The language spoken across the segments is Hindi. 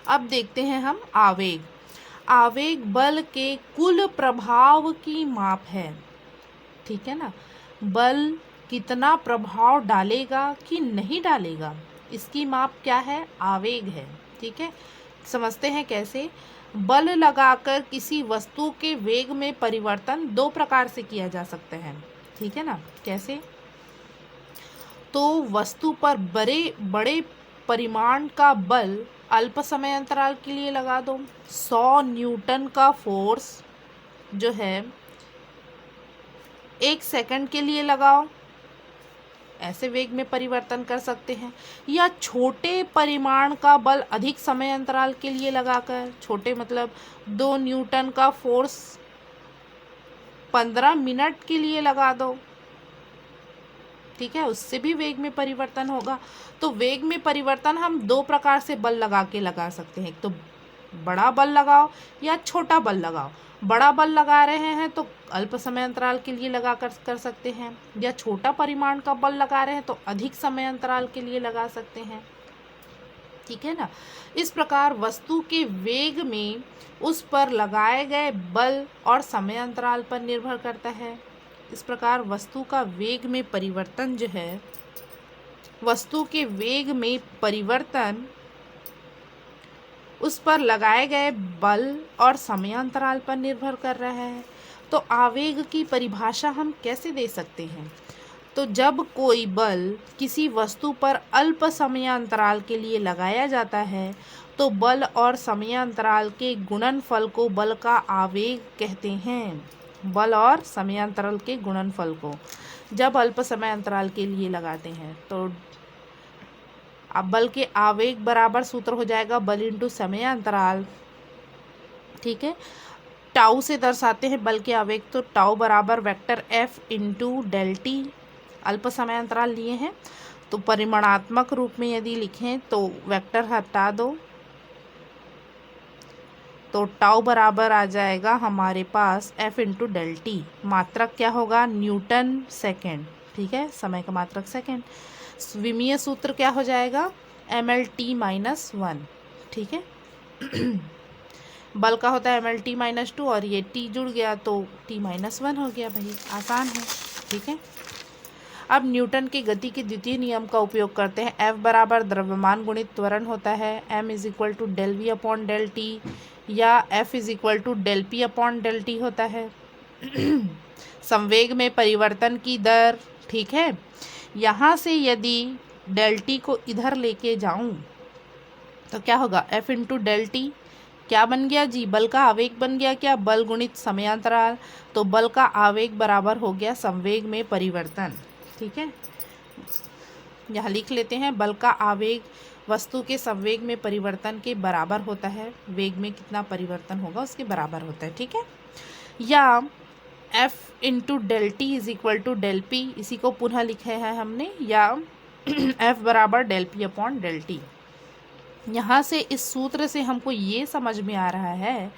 अब देखते हैं हम आवेग। आवेग बल के कुल प्रभाव की माप है, ठीक है ना। बल कितना प्रभाव डालेगा कि नहीं डालेगा, इसकी माप क्या है, आवेग है, ठीक है। समझते हैं कैसे। बल लगाकर किसी वस्तु के वेग में परिवर्तन दो प्रकार से किया जा सकता है, ठीक है ना। कैसे, तो वस्तु पर बड़े बड़े परिमाण का बल अल्प समय अंतराल के लिए लगा दो। 100 न्यूटन का फोर्स जो है 1 सेकंड के लिए लगाओ, ऐसे वेग में परिवर्तन कर सकते हैं। या छोटे परिमाण का बल अधिक समय अंतराल के लिए लगाकर, छोटे मतलब 2 न्यूटन का फोर्स 15 मिनट के लिए लगा दो, ठीक है, उससे भी वेग में परिवर्तन होगा। तो वेग में परिवर्तन हम दो प्रकार से बल लगा के लगा सकते हैं, एक तो बड़ा बल लगाओ या छोटा बल लगाओ। बड़ा बल लगा रहे हैं तो अल्प समय अंतराल के लिए लगा कर सकते हैं, या छोटा परिमाण का बल लगा रहे हैं तो अधिक समय अंतराल के लिए लगा सकते हैं, ठीक है ना। इस प्रकार वस्तु के वेग में उस पर लगाए गए बल और समय अंतराल पर निर्भर करता है। इस प्रकार वस्तु का वेग में परिवर्तन जो है, वस्तु के वेग में परिवर्तन उस पर लगाए गए बल और समय अंतराल पर निर्भर कर रहा है। तो आवेग की परिभाषा हम कैसे दे सकते हैं, तो जब कोई बल किसी वस्तु पर अल्प समय अंतराल के लिए लगाया जाता है तो बल और समय अंतराल के गुणनफल को बल का आवेग कहते हैं। बल और समय अंतराल के गुणनफल को जब अल्प समय अंतराल के लिए लगाते हैं तो अब बल के आवेग बराबर सूत्र हो जाएगा बल इंटू समय अंतराल, ठीक है। टाउ से दर्शाते हैं बल के आवेग, तो टाउ बराबर vector F into del T. अल्प समय अंतराल लिए हैं तो परिमाणात्मक रूप में यदि लिखें तो वेक्टर हटा दो, तो टाउ बराबर आ जाएगा हमारे पास एफ इंटू डेल टी। मात्रक क्या होगा, न्यूटन सेकेंड, ठीक है, समय का मात्रक सेकेंड। विमीय सूत्र क्या हो जाएगा, एम एल टी माइनस 1, ठीक है। बल का होता है एम एल टी माइनस 2 और ये टी जुड़ गया तो टी माइनस 1 हो गया, भाई आसान है, ठीक है। अब न्यूटन के गति के द्वितीय नियम का उपयोग करते हैं। F बराबर द्रव्यमान गुणित त्वरण होता है, m is equal to del V upon del T, या F is equal to del P upon del T होता है। संवेग में परिवर्तन की दर, ठीक है। यहाँ से यदि डेल टी को इधर लेके जाऊं तो क्या होगा, F इंटू डेल टी क्या बन गया जी, बल का आवेग बन गया, क्या, बल गुणित समयांतराल। तो बल का आवेग बराबर हो गया संवेग में परिवर्तन, ठीक है। यहाँ लिख लेते हैं, बल का आवेग वस्तु के संवेग में परिवर्तन के बराबर होता है, वेग में कितना परिवर्तन होगा उसके बराबर होता है, ठीक है। या F into del T is equal to del P, इसी को पुनः लिखा है हमने, या F बराबर del P upon del T. यहाँ से इस सूत्र से हमको ये समझ में आ रहा है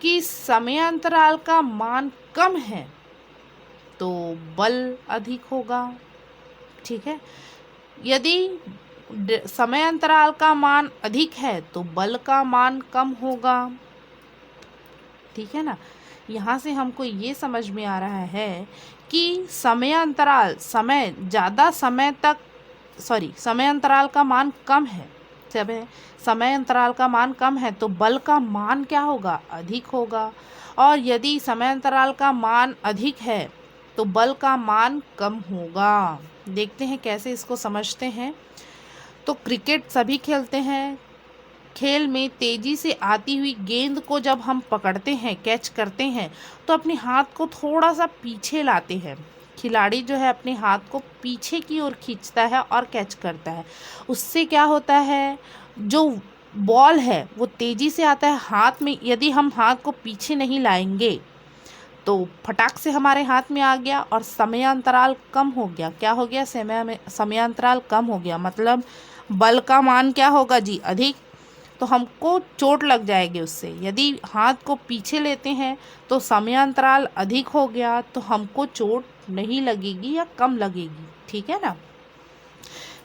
कि समय अंतराल का मान कम है तो बल अधिक होगा, ठीक है। यदि समय अंतराल का मान अधिक है तो बल का मान कम होगा, ठीक है ना। यहाँ से हमको ये समझ में आ रहा है कि समय अंतराल समय अंतराल का मान कम है, समय अंतराल का मान कम है तो बल का मान क्या होगा, अधिक होगा। और यदि समय अंतराल का मान अधिक है तो बल का मान कम होगा। देखते हैं कैसे इसको समझते हैं। तो क्रिकेट सभी खेलते हैं, खेल में तेजी से आती हुई गेंद को जब हम पकड़ते हैं, कैच करते हैं, तो अपने हाथ को थोड़ा सा पीछे लाते हैं। खिलाड़ी जो है अपने हाथ को पीछे की ओर खींचता है और कैच करता है। उससे क्या होता है, जो बॉल है वो तेजी से आता है हाथ में, यदि हम हाथ को पीछे नहीं लाएंगे तो फटाक से हमारे हाथ में आ गया और समय अंतराल कम हो गया। क्या हो गया, समय अंतराल कम हो गया, मतलब बल का मान क्या होगा जी, अधिक, तो हमको चोट लग जाएगी उससे। यदि हाथ को पीछे लेते हैं तो समय अंतराल अधिक हो गया तो हमको चोट नहीं लगेगी या कम लगेगी, ठीक है ना।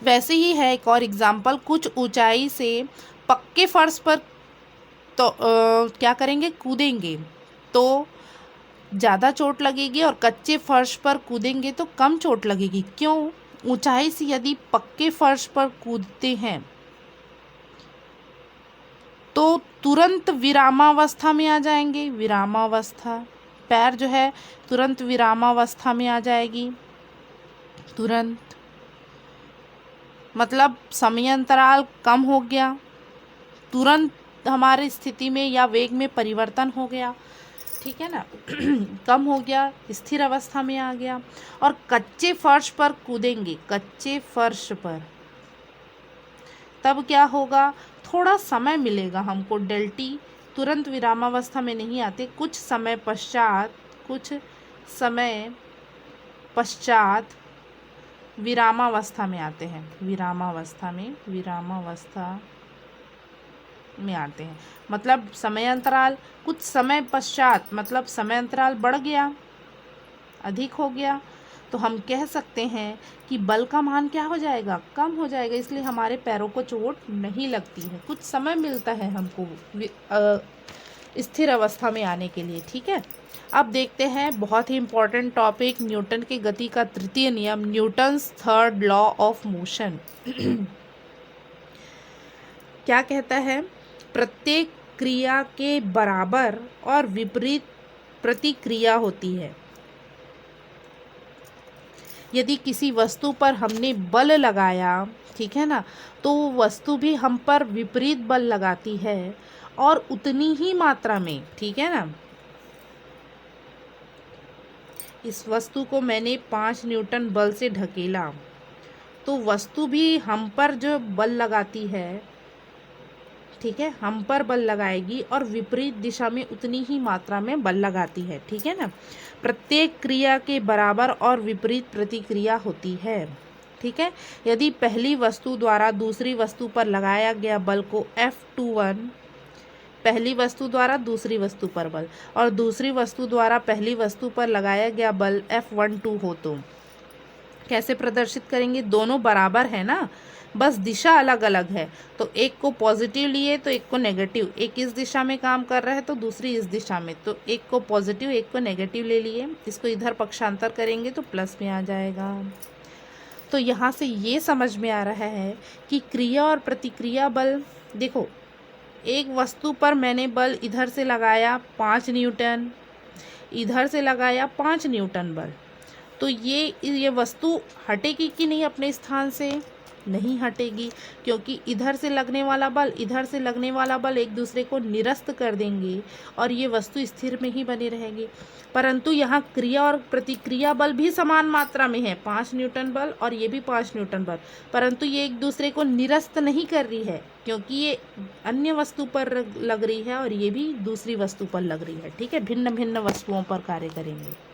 वैसे ही है एक और एग्जाम्पल, कुछ ऊंचाई से पक्के फर्श पर तो क्या करेंगे, कूदेंगे तो ज़्यादा चोट लगेगी, और कच्चे फर्श पर कूदेंगे तो कम चोट लगेगी। क्यों? ऊंचाई से यदि पक्के फर्श पर कूदते हैं तो तुरंत विरामावस्था में आ जाएंगे। विरामावस्था, पैर जो है तुरंत विरामावस्था में आ जाएगी। तुरंत मतलब समय अंतराल कम हो गया, तुरंत हमारी स्थिति में या वेग में परिवर्तन हो गया, ठीक है ना। कम हो गया, स्थिर अवस्था में आ गया। और कच्चे फर्श पर कूदेंगे, कच्चे फर्श पर, तब क्या होगा, थोड़ा समय मिलेगा हमको। डेल टी तुरंत विरामावस्था में नहीं आते, कुछ समय पश्चात विरामावस्था में आते हैं। विरामावस्था में आते हैं मतलब समय अंतराल, कुछ समय पश्चात मतलब समय अंतराल बढ़ गया, अधिक हो गया, तो हम कह सकते हैं कि बल का मान क्या हो जाएगा, कम हो जाएगा। इसलिए हमारे पैरों को चोट नहीं लगती है, कुछ समय मिलता है हमको स्थिर अवस्था में आने के लिए, ठीक है। अब देखते हैं बहुत ही इम्पॉर्टेंट टॉपिक, न्यूटन की गति का तृतीय नियम, Newton's third law of motion. क्या कहता है, प्रत्येक क्रिया के बराबर और विपरीत प्रतिक्रिया होती है। यदि किसी वस्तु पर हमने बल लगाया, ठीक है ना, तो वस्तु भी हम पर विपरीत बल लगाती है और उतनी ही मात्रा में, ठीक है ना। इस वस्तु को मैंने 5 न्यूटन बल से ढकेला, तो वस्तु भी हम पर जो बल लगाती है, ठीक है, हम पर बल लगाएगी और विपरीत दिशा में उतनी ही मात्रा में बल लगाती है, ठीक है ना। प्रत्येक क्रिया के बराबर और विपरीत प्रतिक्रिया होती है, ठीक है। यदि पहली वस्तु द्वारा दूसरी वस्तु पर लगाया गया बल को F21, पहली वस्तु द्वारा दूसरी वस्तु पर बल, और दूसरी वस्तु द्वारा पहली वस्तु पर लगाया गया बल F12 हो, तो कैसे प्रदर्शित करेंगे, दोनों बराबर है ना, बस दिशा अलग अलग है। तो एक को पॉजिटिव लिए तो एक को नेगेटिव, एक इस दिशा में काम कर रहा है तो दूसरी इस दिशा में, तो एक को पॉजिटिव एक को नेगेटिव ले लिए, इसको इधर पक्षांतर करेंगे तो प्लस में आ जाएगा। तो यहाँ से ये समझ में आ रहा है कि क्रिया और प्रतिक्रिया बल, देखो एक वस्तु पर मैंने बल इधर से लगाया 5 न्यूटन, इधर से लगाया 5 न्यूटन बल, तो ये वस्तु हटेगी कि नहीं अपने स्थान से, नहीं हटेगी, क्योंकि इधर से लगने वाला बल इधर से लगने वाला बल एक दूसरे को निरस्त कर देंगे और ये वस्तु स्थिर में ही बनी रहेगी। परंतु यहाँ क्रिया और प्रतिक्रिया बल भी समान मात्रा में है, 5 न्यूटन बल और ये भी 5 न्यूटन बल, परंतु ये एक दूसरे को निरस्त नहीं कर रही है, क्योंकि ये अन्य वस्तु पर लग रही है और ये भी दूसरी वस्तु पर लग रही है, ठीक है। भिन्न भिन्न वस्तुओं पर कार्य करेंगे।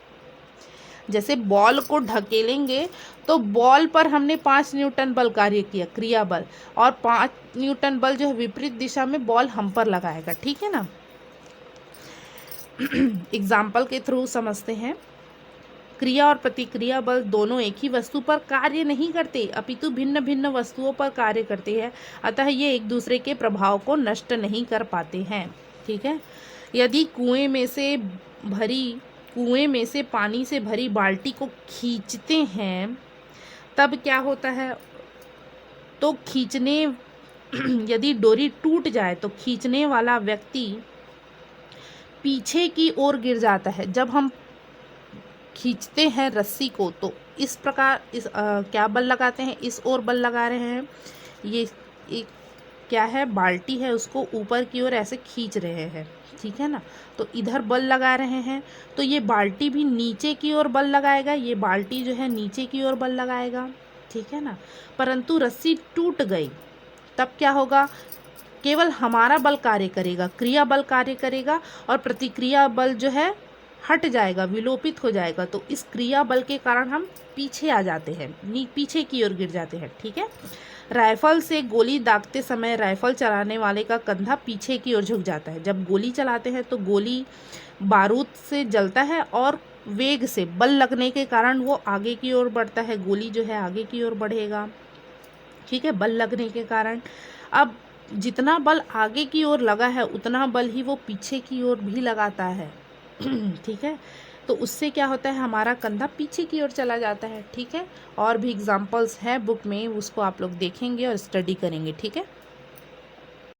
जैसे बॉल को ढकेलेंगे तो बॉल पर हमने 5 न्यूटन बल कार्य किया, क्रिया बल, और 5 न्यूटन बल जो है विपरीत दिशा में बॉल हम पर लगाएगा, ठीक है ना। एग्जाम्पल के थ्रू समझते हैं। क्रिया और प्रतिक्रिया बल दोनों एक ही वस्तु पर कार्य नहीं करते, अपितु भिन्न भिन्न वस्तुओं पर कार्य करते हैं, अतः ये एक दूसरे के प्रभाव को नष्ट नहीं कर पाते हैं, ठीक है। यदि कुएं में से पानी से भरी बाल्टी को खींचते हैं तब क्या होता है, तो यदि डोरी टूट जाए तो खींचने वाला व्यक्ति पीछे की ओर गिर जाता है। जब हम खींचते हैं रस्सी को तो इस प्रकार क्या बल लगाते हैं, इस ओर बल लगा रहे हैं, ये एक क्या है, बाल्टी है, उसको ऊपर की ओर ऐसे खींच रहे हैं, ठीक है ना। तो इधर बल लगा रहे हैं तो ये बाल्टी भी नीचे की ओर बल लगाएगा, ये बाल्टी जो है नीचे की ओर बल लगाएगा, ठीक है ना। परंतु रस्सी टूट गई तब क्या होगा, केवल हमारा बल कार्य करेगा, क्रिया बल कार्य करेगा और प्रतिक्रिया बल जो है हट जाएगा, विलोपित हो जाएगा। तो इस क्रिया बल के कारण हम पीछे आ जाते हैं, पीछे की ओर गिर जाते हैं, ठीक है। राइफल से गोली दागते समय राइफल चलाने वाले का कंधा पीछे की ओर झुक जाता है। जब गोली चलाते हैं तो गोली बारूद से जलता है और वेग से बल लगने के कारण वो आगे की ओर बढ़ता है, गोली जो है आगे की ओर बढ़ेगा, ठीक है, बल लगने के कारण। अब जितना बल आगे की ओर लगा है उतना बल ही वो पीछे की ओर भी लगाता है। ठीक है, तो उससे क्या होता है, हमारा कंधा पीछे की ओर चला जाता है। ठीक है, और भी एग्जाम्पल्स है बुक में, उसको आप लोग देखेंगे और स्टडी करेंगे। ठीक है।